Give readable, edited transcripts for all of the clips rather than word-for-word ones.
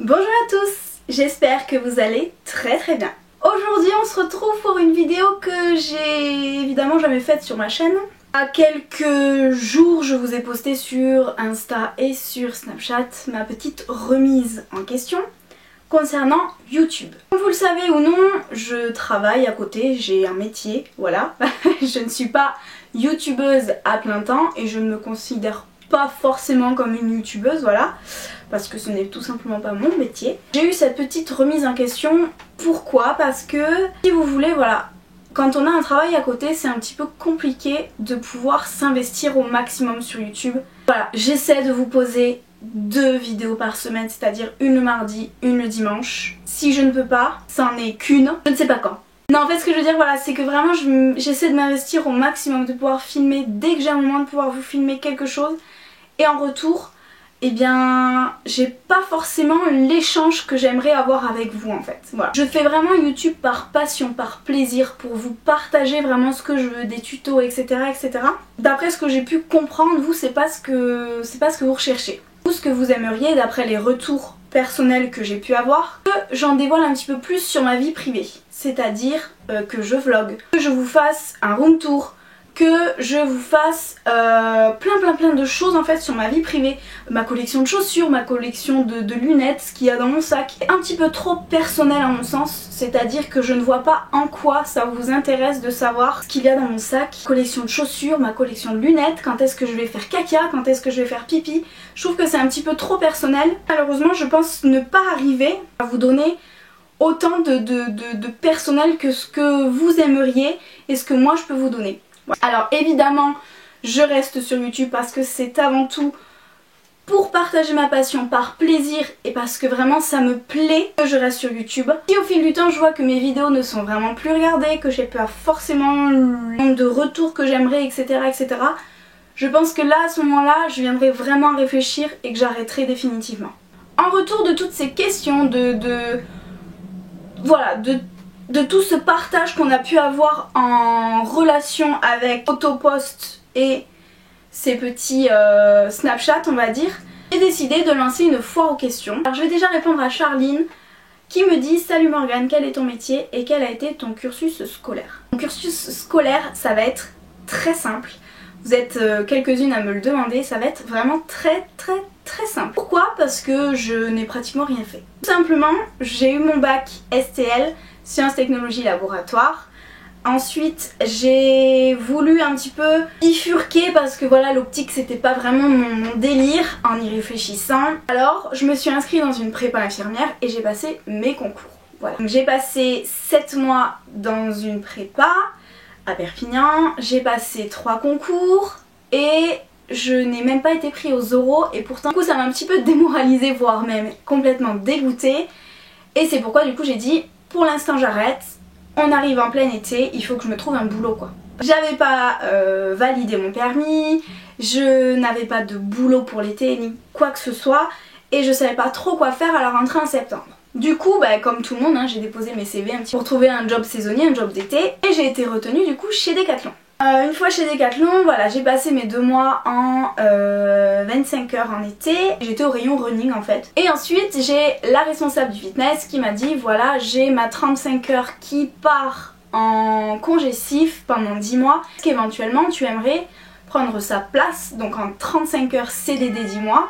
Bonjour à tous, j'espère que vous allez très bien. Aujourd'hui on se retrouve pour une vidéo que j'ai évidemment jamais faite sur ma chaîne. À quelques jours je vous ai posté sur Insta et sur Snapchat ma petite remise en question concernant YouTube. Comme vous le savez ou non, je travaille à côté, j'ai un métier, voilà. Je ne suis pas youtubeuse à plein temps et je ne me considère pas forcément comme une youtubeuse, voilà, parce que ce n'est tout simplement pas mon métier. J'ai eu cette petite remise en question. Pourquoi? Parce que si vous voulez, voilà, quand on a un travail à côté, c'est un petit peu compliqué de pouvoir s'investir au maximum sur YouTube. Voilà, j'essaie de vous poser 2 vidéos par semaine, c'est-à-dire une le mardi, une le dimanche. Si je ne peux pas, ça en est qu'une, je ne sais pas quand. Non, en fait ce que je veux dire, voilà, c'est que vraiment j'essaie de m'investir au maximum, de pouvoir filmer dès que j'ai un moment, de pouvoir vous filmer quelque chose. Et en retour, eh bien, j'ai pas forcément l'échange que j'aimerais avoir avec vous en fait. Voilà. Je fais vraiment YouTube par passion, par plaisir, pour vous partager vraiment ce que je veux, des tutos, etc. etc. D'après ce que j'ai pu comprendre, vous, c'est pas ce que vous recherchez. Vous, ce que vous aimeriez, d'après les retours personnels que j'ai pu avoir, que j'en dévoile un petit peu plus sur ma vie privée. C'est-à-dire que je vlog, que je vous fasse un room tour, que je vous fasse plein de choses en fait sur ma vie privée, ma collection de chaussures, ma collection de lunettes, ce qu'il y a dans mon sac. Un petit peu trop personnel à mon sens, c'est-à-dire que je ne vois pas en quoi ça vous intéresse de savoir ce qu'il y a dans mon sac. Collection de chaussures, ma collection de lunettes, quand est-ce que je vais faire caca, quand est-ce que je vais faire pipi. Je trouve que c'est un petit peu trop personnel. Malheureusement je pense ne pas arriver à vous donner autant de personnel que ce que vous aimeriez et ce que moi je peux vous donner. Alors évidemment je reste sur YouTube parce que c'est avant tout pour partager ma passion, par plaisir et parce que vraiment ça me plaît que je reste sur YouTube. Si au fil du temps je vois que mes vidéos ne sont vraiment plus regardées, que j'ai pas forcément le nombre de retours que j'aimerais, etc., etc., je pense que là à ce moment là je viendrai vraiment réfléchir et que j'arrêterai définitivement. En retour de toutes ces questions de tout ce partage qu'on a pu avoir en relation avec Autopost et ces petits Snapchat, on va dire, j'ai décidé de lancer une foire aux questions. Alors je vais déjà répondre à Charline qui me dit: salut Morgane, quel est ton métier et quel a été ton cursus scolaire? Mon cursus scolaire, ça va être très simple. Vous êtes quelques-unes à me le demander, ça va être vraiment très simple. Pourquoi? Parce que je n'ai pratiquement rien fait. Tout simplement, j'ai eu mon bac STL, Sciences, Technologies, Laboratoire. Ensuite, j'ai voulu un petit peu bifurquer parce que voilà, l'optique c'était pas vraiment mon délire en y réfléchissant. Alors, je me suis inscrite dans une prépa infirmière et j'ai passé mes concours. Voilà. J'ai passé 7 mois dans une prépa à Perpignan, j'ai passé 3 concours et je n'ai même pas été pris aux oraux et pourtant du coup ça m'a un petit peu démoralisée, voire même complètement dégoûtée. Et c'est pourquoi du coup j'ai dit: pour l'instant j'arrête, on arrive en plein été, il faut que je me trouve un boulot quoi. J'avais pas validé mon permis, je n'avais pas de boulot pour l'été ni quoi que ce soit et je savais pas trop quoi faire à la rentrée en septembre. Du coup, comme tout le monde, j'ai déposé mes CV un petit peu pour trouver un job saisonnier, un job d'été et j'ai été retenue du coup chez Decathlon. Une fois chez Decathlon, voilà, j'ai passé mes 2 mois en 25 heures en été. J'étais au rayon running en fait. Et ensuite j'ai la responsable du fitness qui m'a dit: voilà, j'ai ma 35 heures qui part en congé CIF pendant 10 mois. Est-ce qu'éventuellement tu aimerais prendre sa place, donc en 35 heures CDD 10 mois?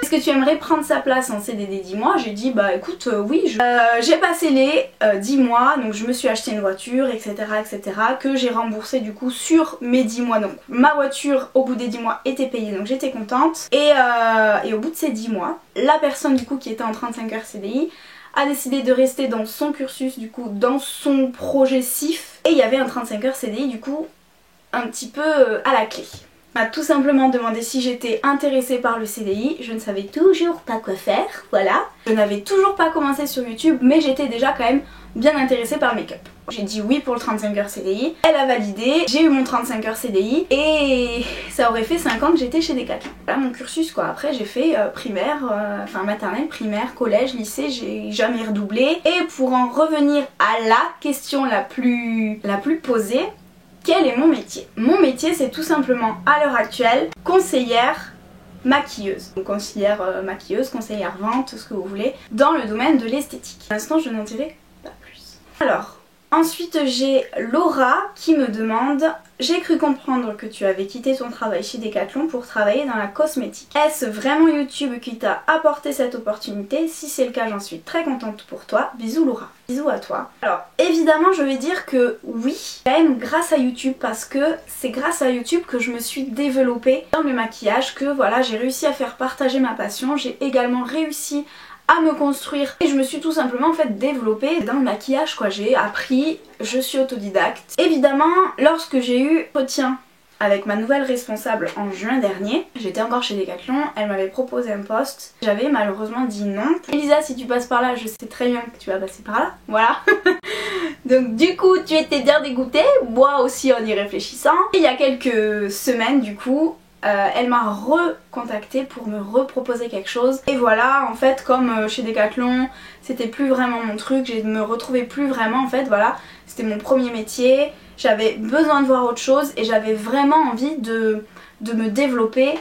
Est-ce que tu aimerais prendre sa place en CDD 10 mois? J'ai dit bah écoute oui. J'ai passé les 10 mois, donc je me suis acheté une voiture, etc. que j'ai remboursé du coup sur mes 10 mois. Donc ma voiture au bout des 10 mois était payée, donc j'étais contente. Et au bout de ces 10 mois, la personne du coup qui était en 35 heures CDI a décidé de rester dans son cursus, du coup dans son projet CIF. Et il y avait un 35 heures CDI du coup un petit peu à la clé. M'a tout simplement demandé si j'étais intéressée par le CDI, je ne savais toujours pas quoi faire, voilà. Je n'avais toujours pas commencé sur YouTube, mais j'étais déjà quand même bien intéressée par le make-up. J'ai dit oui pour le 35 heures CDI, elle a validé, j'ai eu mon 35 heures CDI et ça aurait fait 5 ans que j'étais chez Decathlon. Voilà mon cursus quoi. Après j'ai fait primaire, maternelle, primaire, collège, lycée, j'ai jamais redoublé. Et pour en revenir à la question la plus posée, quel est mon métier? Mon métier c'est tout simplement à l'heure actuelle conseillère maquilleuse. Donc maquilleuse, conseillère vente, tout ce que vous voulez, dans le domaine de l'esthétique. Pour l'instant je n'en dirai pas plus. Alors, ensuite j'ai Laura qui me demande: j'ai cru comprendre que tu avais quitté ton travail chez Decathlon pour travailler dans la cosmétique. Est-ce vraiment YouTube qui t'a apporté cette opportunité? Si c'est le cas, j'en suis très contente pour toi. Bisous Laura. Bisous à toi. Alors évidemment je vais dire que oui, quand même grâce à YouTube, parce que c'est grâce à YouTube que je me suis développée dans le maquillage, que voilà, j'ai réussi à faire partager ma passion. J'ai également réussi à me construire et je me suis tout simplement en fait développée dans le maquillage quoi. J'ai appris, je suis autodidacte. Évidemment, lorsque j'ai eu entretien avec ma nouvelle responsable en juin dernier, j'étais encore chez Decathlon, elle m'avait proposé un poste, j'avais malheureusement dit non. Elisa, si tu passes par là, je sais très bien que tu vas passer par là, voilà. Donc du coup tu étais bien dégoûtée, moi aussi en y réfléchissant. Et il y a quelques semaines du coup, elle m'a recontactée pour me reproposer quelque chose. Et voilà, en fait comme chez Decathlon c'était plus vraiment mon truc, je me retrouvais plus vraiment en fait, voilà. C'était mon premier métier, j'avais besoin de voir autre chose et j'avais vraiment envie de me développer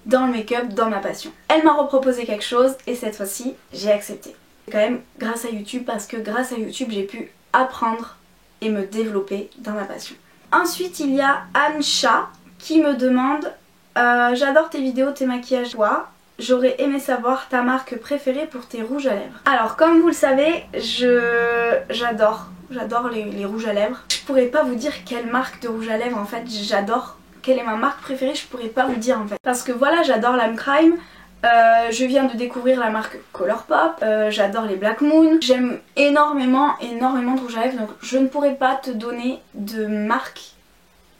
dans le make-up, dans ma passion. Elle m'a reproposé quelque chose et cette fois-ci j'ai accepté. C'est quand même grâce à YouTube, parce que grâce à YouTube j'ai pu apprendre et me développer dans ma passion. Ensuite il y a Ancha qui me demande: j'adore tes vidéos, tes maquillages, toi. J'aurais aimé savoir ta marque préférée pour tes rouges à lèvres. Alors comme vous le savez, j'adore les rouges à lèvres. Je pourrais pas vous dire quelle marque de rouge à lèvres en fait j'adore. Quelle est ma marque préférée, je pourrais pas vous dire en fait. Parce que voilà, j'adore Lime Crime. Je viens de découvrir la marque Colourpop, j'adore les Black Moon. J'aime énormément de rouges à lèvres, donc je ne pourrais pas te donner de marque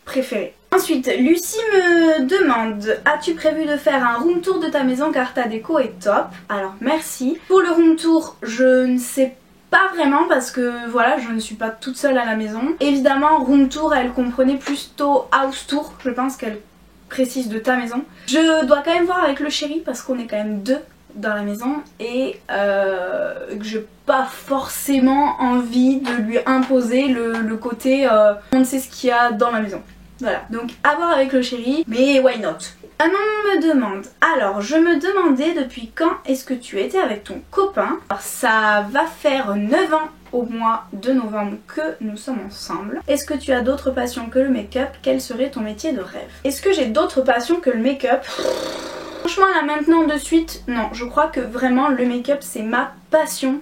préférée. Ensuite, Lucie me demande: as-tu prévu de faire un room tour de ta maison car ta déco est top? Alors merci. Pour le room tour, je ne sais pas vraiment parce que voilà, je ne suis pas toute seule à la maison. Évidemment, room tour, elle comprenait plutôt house tour, je pense qu'elle précise de ta maison. Je dois quand même voir avec le chéri parce qu'on est quand même deux dans la maison et que j'ai pas forcément envie de lui imposer le côté on ne sait ce qu'il y a dans la maison. Voilà, donc à voir avec le chéri, mais why not? Manon me demande: alors je me demandais depuis quand est-ce que tu étais avec ton copain? Alors ça va faire 9 ans au mois de novembre que nous sommes ensemble. Est-ce que tu as d'autres passions que le make-up? Quel serait ton métier de rêve? Est-ce que j'ai d'autres passions que le make-up? Franchement là maintenant de suite, non, je crois que vraiment le make-up c'est ma passion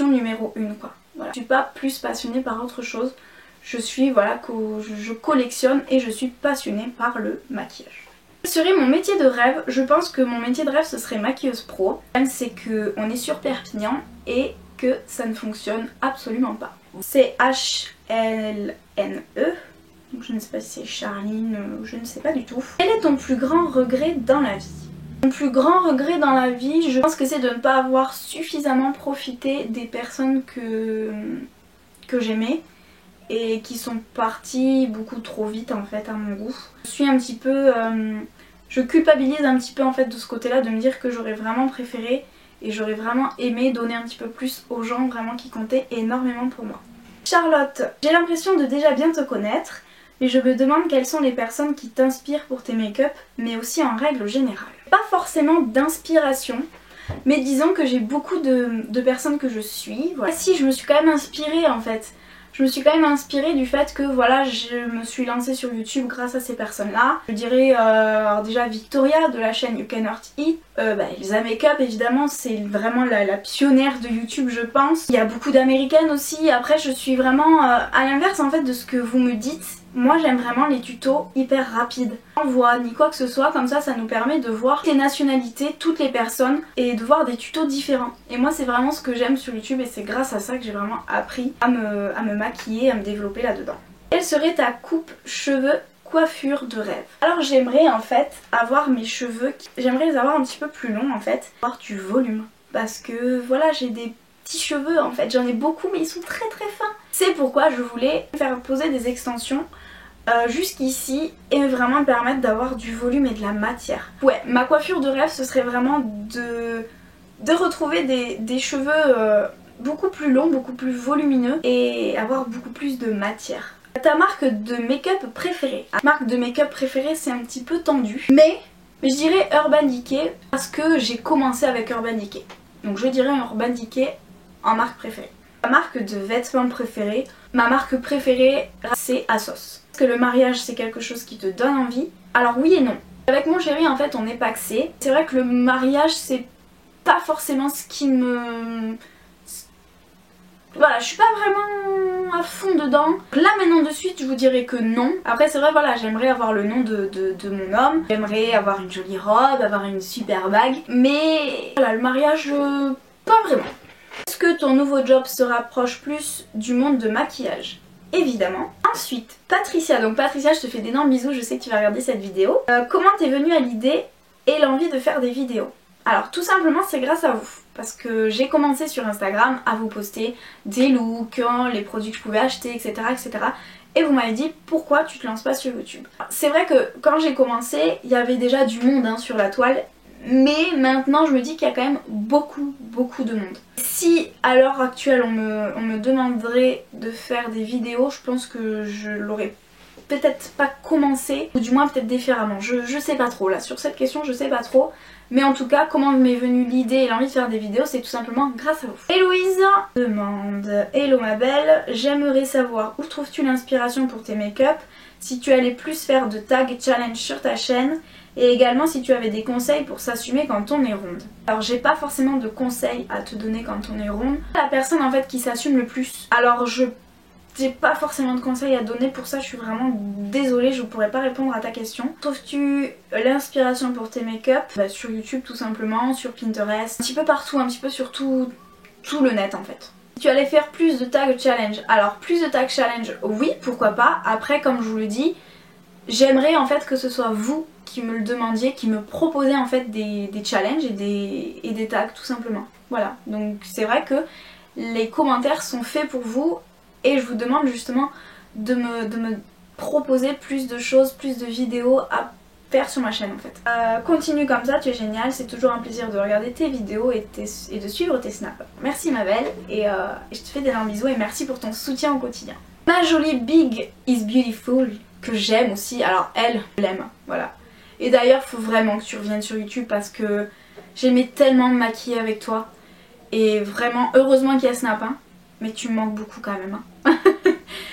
numéro 1 quoi. Voilà. Je suis pas plus passionnée par autre chose. Je suis, voilà, je collectionne et je suis passionnée par le maquillage. Quel serait mon métier de rêve? Je pense que mon métier de rêve ce serait maquilleuse pro. Le problème c'est qu'on est sur Perpignan et que ça ne fonctionne absolument pas. C'est H-L-N-E. Donc je ne sais pas si c'est Charline, je ne sais pas du tout. Quel est ton plus grand regret dans la vie? Mon plus grand regret dans la vie, je pense que c'est de ne pas avoir suffisamment profité des personnes que j'aimais et qui sont parties beaucoup trop vite en fait à mon goût. Je suis un petit peu... je culpabilise un petit peu en fait de ce côté-là, de me dire que j'aurais vraiment préféré et j'aurais vraiment aimé donner un petit peu plus aux gens vraiment qui comptaient énormément pour moi. Charlotte, j'ai l'impression de déjà bien te connaître, mais je me demande quelles sont les personnes qui t'inspirent pour tes make-up, mais aussi en règle générale. Pas forcément d'inspiration, mais disons que j'ai beaucoup de personnes que je suis. Voilà. Si, je me suis quand même inspirée en fait. Je me suis quand même inspirée du fait que voilà, je me suis lancée sur YouTube grâce à ces personnes-là. Je dirais alors déjà Victoria de la chaîne You Can Hurt It. Elsa Makeup évidemment, c'est vraiment la pionnière de YouTube je pense. Il y a beaucoup d'américaines aussi. Après je suis vraiment à l'inverse en fait de ce que vous me dites. Moi j'aime vraiment les tutos hyper rapides. Sans voix ni quoi que ce soit, comme ça nous permet de voir les nationalités, toutes les personnes et de voir des tutos différents. Et moi c'est vraiment ce que j'aime sur YouTube et c'est grâce à ça que j'ai vraiment appris à me maquiller, à me développer là-dedans. Quelle serait ta coupe cheveux coiffure de rêve? Alors j'aimerais en fait avoir mes cheveux, j'aimerais les avoir un petit peu plus longs en fait, avoir du volume. Parce que voilà, j'ai des petits cheveux en fait, j'en ai beaucoup mais ils sont très très fins. C'est pourquoi je voulais faire poser des extensions jusqu'ici et vraiment me permettre d'avoir du volume et de la matière. Ouais, ma coiffure de rêve ce serait vraiment de retrouver des cheveux beaucoup plus longs, beaucoup plus volumineux et avoir beaucoup plus de matière. Ta marque de make-up préférée? Ma marque de make-up préférée c'est un petit peu tendu, mais Mais je dirais Urban Decay parce que j'ai commencé avec Urban Decay. Donc je dirais Urban Decay en marque préférée. Ma marque de vêtements préférée, ma marque préférée c'est Asos. Parce que le mariage c'est quelque chose qui te donne envie. Alors oui et non. Avec mon chéri en fait on est paxé. C'est vrai que le mariage c'est pas forcément ce qui me... Voilà, je suis pas vraiment à fond dedans. Là maintenant de suite je vous dirais que non. Après c'est vrai voilà, j'aimerais avoir le nom de mon homme. J'aimerais avoir une jolie robe, avoir une super bague. Mais voilà, le mariage, pas vraiment. Est-ce que ton nouveau job se rapproche plus du monde de maquillage? Évidemment. Ensuite, Patricia. Donc Patricia, je te fais d'énormes bisous, je sais que tu vas regarder cette vidéo. Comment t'es venue à l'idée et l'envie de faire des vidéos? Alors tout simplement c'est grâce à vous. Parce que j'ai commencé sur Instagram à vous poster des looks, les produits que je pouvais acheter, etc. etc. Et vous m'avez dit pourquoi tu te lances pas sur YouTube. C'est vrai que quand j'ai commencé, il y avait déjà du monde sur la toile. Mais maintenant je me dis qu'il y a quand même beaucoup de monde. Si à l'heure actuelle on me demanderait de faire des vidéos, je pense que je l'aurais peut-être pas commencé, ou du moins peut-être différemment. Je sais pas trop là, sur cette question je sais pas trop. Mais en tout cas, comment m'est venue l'idée et l'envie de faire des vidéos, c'est tout simplement grâce à vous. Héloïse demande: Hello ma belle, j'aimerais savoir où trouves-tu l'inspiration pour tes make-up, si tu allais plus faire de tag challenge sur ta chaîne, et également si tu avais des conseils pour s'assumer quand on est ronde. Alors j'ai pas forcément de conseils à te donner quand on est ronde. La personne en fait qui s'assume le plus. Alors j'ai pas forcément de conseils à donner, pour ça je suis vraiment désolée, je pourrais pas répondre à ta question. Trouves-tu l'inspiration pour tes make-up? Sur YouTube tout simplement, sur Pinterest, un petit peu partout, un petit peu sur tout le net en fait. Tu allais faire plus de tag challenge. Alors plus de tag challenge, oui pourquoi pas. Après comme je vous le dis, j'aimerais en fait que ce soit vous qui me le demandiez, qui me proposiez en fait des challenges et des tags tout simplement. Voilà, donc c'est vrai que les commentaires sont faits pour vous. Et je vous demande justement de me proposer plus de choses, plus de vidéos à faire sur ma chaîne en fait. Continue comme ça, tu es géniale, c'est toujours un plaisir de regarder tes vidéos et de suivre tes snaps. Merci ma belle, et je te fais d'énormes bisous et merci pour ton soutien au quotidien. Ma jolie Big is Beautiful, que j'aime aussi, alors elle, je l'aime, voilà. Et d'ailleurs faut vraiment que tu reviennes sur YouTube parce que j'aimais tellement me maquiller avec toi. Et vraiment, heureusement qu'il y a Snap, hein. Mais tu me manques beaucoup quand même. Hein.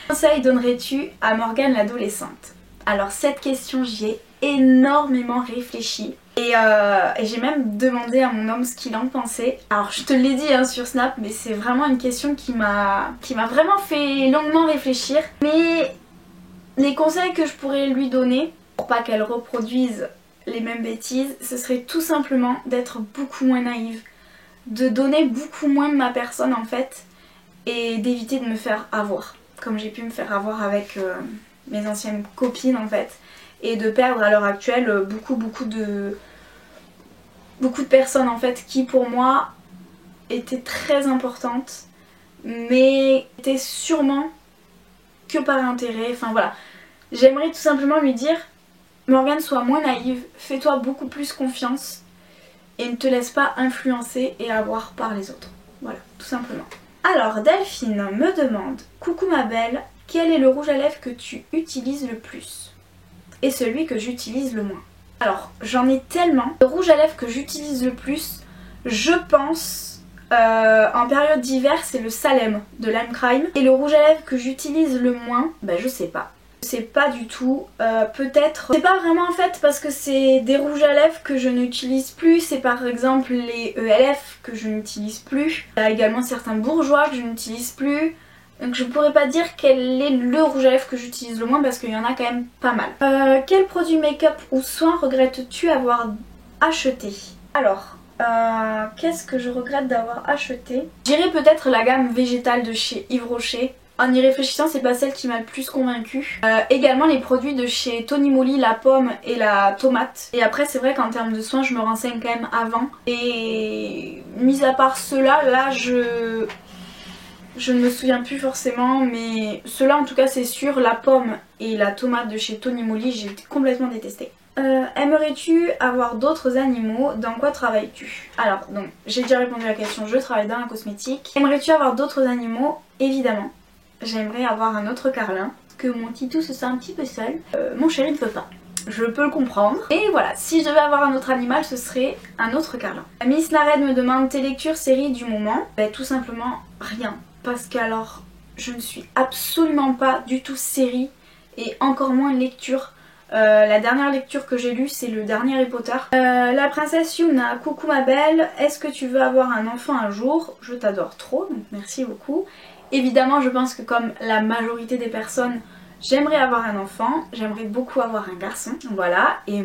Conseil donnerais-tu à Morgane l'adolescente? Alors cette question j'y ai énormément réfléchi. Et j'ai même demandé à mon homme ce qu'il en pensait. Alors je te l'ai dit hein, sur Snap, mais c'est vraiment une question qui m'a vraiment fait longuement réfléchir. Mais les conseils que je pourrais lui donner, pour pas qu'elle reproduise les mêmes bêtises, ce serait tout simplement d'être beaucoup moins naïve. De donner beaucoup moins de ma personne en fait. Et d'éviter de me faire avoir, comme j'ai pu me faire avoir avec mes anciennes copines en fait, et de perdre à l'heure actuelle beaucoup de personnes en fait qui pour moi étaient très importantes, mais étaient sûrement que par intérêt. Enfin voilà, j'aimerais tout simplement lui dire: Morgane, sois moins naïve, fais-toi beaucoup plus confiance et ne te laisse pas influencer et avoir par les autres. Voilà, tout simplement. Alors Delphine me demande: coucou ma belle, quel est le rouge à lèvres que tu utilises le plus? Et celui que j'utilise le moins? Alors j'en ai tellement. Le rouge à lèvres que j'utilise le plus, je pense en période d'hiver, c'est le Salem de Lime Crime. Et le rouge à lèvres que j'utilise le moins, je sais pas. Je sais pas du tout, peut-être, c'est pas vraiment en fait parce que c'est des rouges à lèvres que je n'utilise plus, c'est par exemple les ELF que je n'utilise plus, il y a également certains bourgeois que je n'utilise plus, donc je pourrais pas dire quel est le rouge à lèvres que j'utilise le moins parce qu'il y en a quand même pas mal. Quel produit make-up ou soin regrettes-tu avoir acheté? Alors, qu'est-ce que je regrette d'avoir acheté? Je dirais peut-être la gamme végétale de chez Yves Rocher. En y réfléchissant, c'est pas celle qui m'a le plus convaincue. Également les produits de chez Tony Moly, la pomme et la tomate. Et après c'est vrai qu'en termes de soins, je me renseigne quand même avant. Et mis à part ceux-là, là je ne me souviens plus forcément. Mais ceux-là en tout cas c'est sûr, la pomme et la tomate de chez Tony Moly, j'ai complètement détesté. Aimerais-tu avoir d'autres animaux? Dans quoi travailles-tu? Alors donc j'ai déjà répondu à la question, je travaille dans la cosmétique. Aimerais-tu avoir d'autres animaux? Évidemment. J'aimerais avoir un autre Carlin, parce que mon titou se sent un petit peu seul. Mon chéri ne peut pas. je peux le comprendre. Et voilà, si je devais avoir un autre animal, ce serait un autre câlin. Miss Nared me demande tes lectures séries du moment. Ben, tout simplement rien. Parce que alors, je ne suis absolument pas du tout série et encore moins lecture. La dernière lecture que j'ai lue, c'est le dernier Harry Potter. La princesse Yuna, coucou ma belle, est-ce que tu veux avoir un enfant un jour? Je t'adore trop, donc merci beaucoup. Évidemment, je pense que comme la majorité des personnes, j'aimerais avoir un enfant, j'aimerais beaucoup avoir un garçon, voilà, et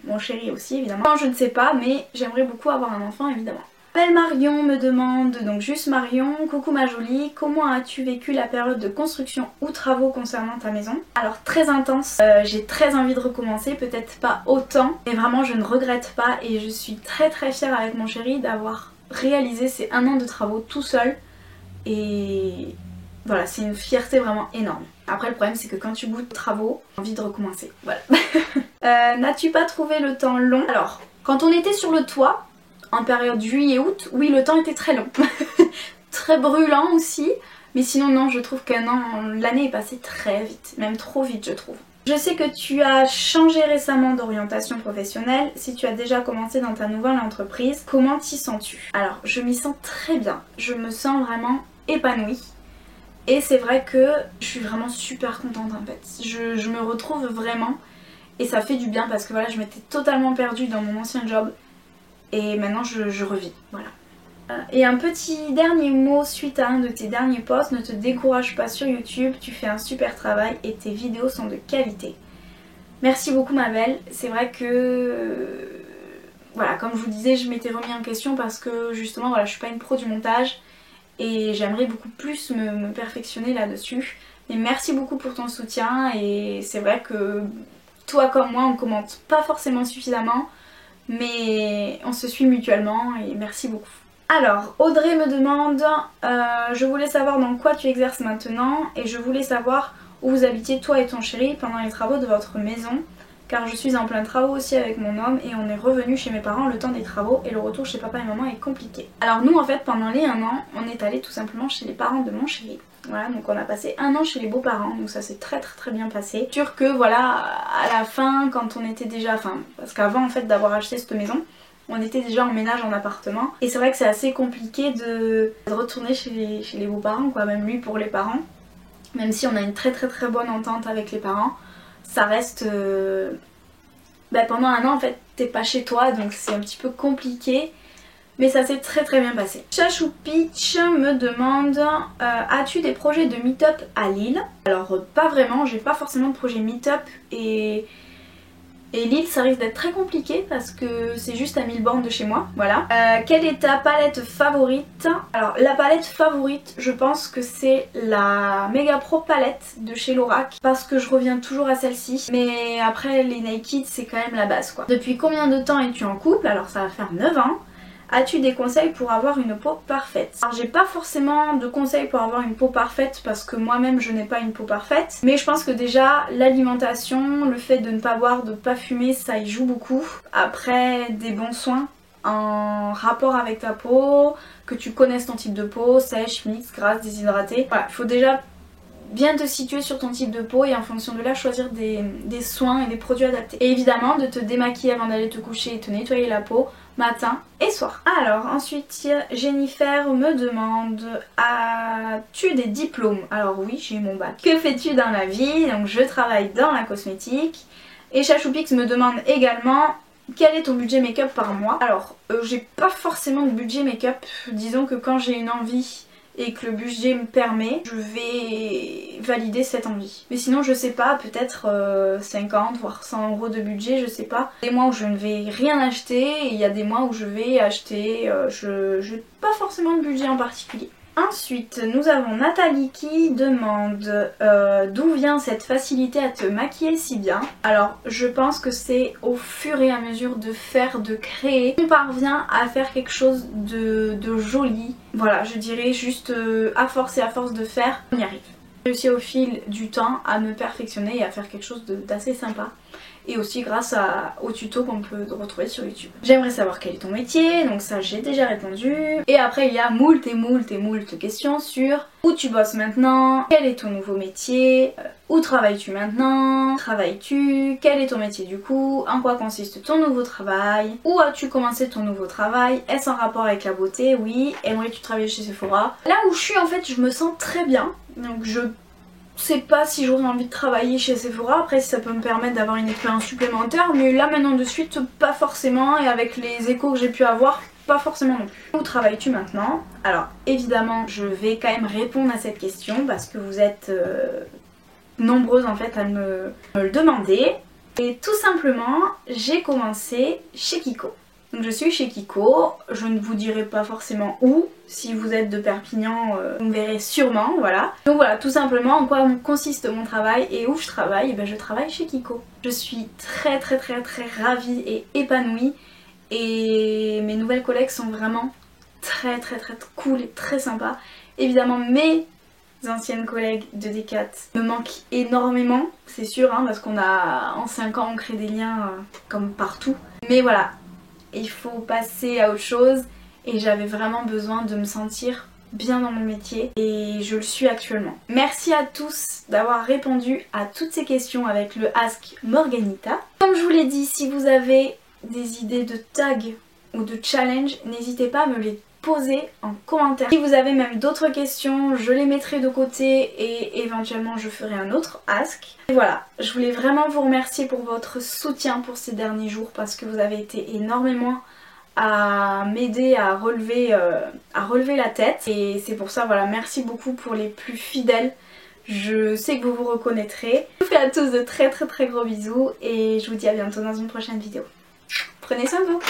mon chéri aussi évidemment. Non, je ne sais pas, mais j'aimerais beaucoup avoir un enfant évidemment. Belle Marion me demande, donc juste Marion, coucou ma jolie, comment as-tu vécu la période de construction ou travaux concernant ta maison? Alors très intense, j'ai très envie de recommencer, peut-être pas autant, mais vraiment je ne regrette pas et je suis très fière avec mon chéri d'avoir réalisé ces 1 an de travaux tout seul et voilà, c'est une fierté vraiment énorme. Après le problème c'est que quand tu goûtes aux travaux, j'ai envie de recommencer, voilà. N'as-tu pas trouvé le temps long? Alors, quand on était sur le toit, en période juillet-août, oui le temps était très long. Très brûlant aussi, mais sinon non, je trouve qu'un an, l'année est passée très vite, même trop vite je trouve. Je sais que tu as changé récemment d'orientation professionnelle, si tu as déjà commencé dans ta nouvelle entreprise, comment t'y sens-tu? Alors je m'y sens très bien, je me sens vraiment épanouie. Et c'est vrai que je suis vraiment super contente en fait, je me retrouve vraiment et ça fait du bien parce que voilà, je m'étais totalement perdue dans mon ancien job. Et maintenant je revis, voilà. Et un petit dernier mot suite à un de tes derniers posts, ne te décourage pas sur YouTube, tu fais un super travail et tes vidéos sont de qualité. Merci beaucoup ma belle, c'est vrai que... Voilà, comme je vous disais, je m'étais remis en question parce que justement, voilà, je suis pas une pro du montage et j'aimerais beaucoup plus me perfectionner là-dessus. Mais merci beaucoup pour ton soutien et c'est vrai que toi comme moi, on commente pas forcément suffisamment. Mais on se suit mutuellement et merci beaucoup. Alors, Audrey me demande, je voulais savoir dans quoi tu exerces maintenant et je voulais savoir où vous habitiez toi et ton chéri pendant les travaux de votre maison car je suis en plein travaux aussi avec mon homme et on est revenu chez mes parents le temps des travaux et le retour chez papa et maman est compliqué. Alors nous en fait pendant les 1 an, on est allé tout simplement chez les parents de mon chéri. Voilà, donc on a passé 1 an chez les beaux-parents, donc ça s'est très bien passé. Sûr que voilà, à la fin, quand on était déjà, parce qu'avant en fait d'avoir acheté cette maison, on était déjà en ménage en appartement. Et c'est vrai que c'est assez compliqué de retourner chez les beaux-parents, quoi, même lui pour les parents. Même si on a une très bonne entente avec les parents, ça reste... pendant 1 an en fait, t'es pas chez toi, donc c'est un petit peu compliqué. Mais ça s'est très bien passé. Chachou Peach me demande as-tu des projets de meet-up à Lille? Alors pas vraiment, j'ai pas forcément de projet meet-up et Lille ça risque d'être très compliqué parce que c'est juste à 1000 bornes de chez moi, voilà. Quelle est ta palette favorite? Alors la palette favorite, je pense que c'est la Mega Pro palette de chez Lorac parce que je reviens toujours à celle-ci. Mais après les Naked c'est quand même la base quoi. Depuis combien de temps es-tu en couple? Alors ça va faire 9 ans. As-tu des conseils pour avoir une peau parfaite? Alors j'ai pas forcément de conseils pour avoir une peau parfaite parce que moi-même je n'ai pas une peau parfaite. Mais je pense que déjà l'alimentation, le fait de ne pas boire, de ne pas fumer, ça y joue beaucoup. Après des bons soins en rapport avec ta peau, que tu connaisses ton type de peau, sèche, mixte, grasse, déshydratée. Voilà, il faut déjà bien te situer sur ton type de peau et en fonction de là choisir des soins et des produits adaptés. Et évidemment de te démaquiller avant d'aller te coucher et te nettoyer la peau matin et soir. Alors ensuite Jennifer me demande as-tu des diplômes? Alors oui, j'ai eu mon bac. Que fais-tu dans la vie? Donc je travaille dans la cosmétique. Et Chachoupix me demande également quel est ton budget make-up par mois? Alors j'ai pas forcément de budget make-up. Disons que quand j'ai une envie et que le budget me permet, je vais valider cette envie. Mais sinon je sais pas, peut-être 50 voire 100 € de budget, je sais pas. Il y a des mois où je ne vais rien acheter et il y a des mois où je vais acheter, je n'ai pas forcément de budget en particulier. Ensuite, nous avons Nathalie qui demande d'où vient cette facilité à te maquiller si bien. Alors, je pense que c'est au fur et à mesure de faire, de créer, on parvient à faire quelque chose de joli. Voilà, je dirais juste à force et à force de faire, on y arrive. J'ai réussi au fil du temps à me perfectionner et à faire quelque chose d'assez sympa. et aussi grâce aux tutos qu'on peut retrouver sur YouTube. J'aimerais savoir quel est ton métier, donc ça j'ai déjà répondu. Et après il y a moult questions sur où tu bosses maintenant, quel est ton nouveau métier, où travailles-tu maintenant, travailles-tu, quel est ton métier du coup, en quoi consiste ton nouveau travail, où as-tu commencé ton nouveau travail, est-ce en rapport avec la beauté, oui, aimerais-tu travailler chez Sephora. Là où je suis en fait je me sens très bien, donc je sais pas si j'aurais envie de travailler chez Sephora, après si ça peut me permettre d'avoir une expérience supplémentaire, mais là maintenant de suite pas forcément, et avec les échos que j'ai pu avoir, pas forcément non plus. Où travailles-tu maintenant? Alors évidemment je vais quand même répondre à cette question parce que vous êtes nombreuses en fait à me le demander. Et tout simplement j'ai commencé chez Kiko. Donc je suis chez Kiko, je ne vous dirai pas forcément où, si vous êtes de Perpignan vous me verrez sûrement, voilà. Donc voilà, tout simplement en quoi consiste mon travail et où je travaille, et ben je travaille chez Kiko. Je suis très ravie et épanouie et mes nouvelles collègues sont vraiment très cool et très sympas. Évidemment mes anciennes collègues de Decat me manquent énormément, c'est sûr, hein, parce qu'on a en 5 ans on crée des liens comme partout. Mais voilà, il faut passer à autre chose et j'avais vraiment besoin de me sentir bien dans mon métier et je le suis actuellement. Merci à tous d'avoir répondu à toutes ces questions avec le Ask Morganita. Comme je vous l'ai dit, si vous avez des idées de tags ou de challenge, n'hésitez pas à me les poser en commentaire. Si vous avez même d'autres questions, je les mettrai de côté et éventuellement je ferai un autre ask. Et voilà, je voulais vraiment vous remercier pour votre soutien pour ces derniers jours parce que vous avez été énormément à m'aider à relever la tête. Et c'est pour ça, voilà, merci beaucoup pour les plus fidèles. Je sais que vous vous reconnaîtrez. Je vous fais à tous de très gros bisous et je vous dis à bientôt dans une prochaine vidéo. Prenez soin de vous.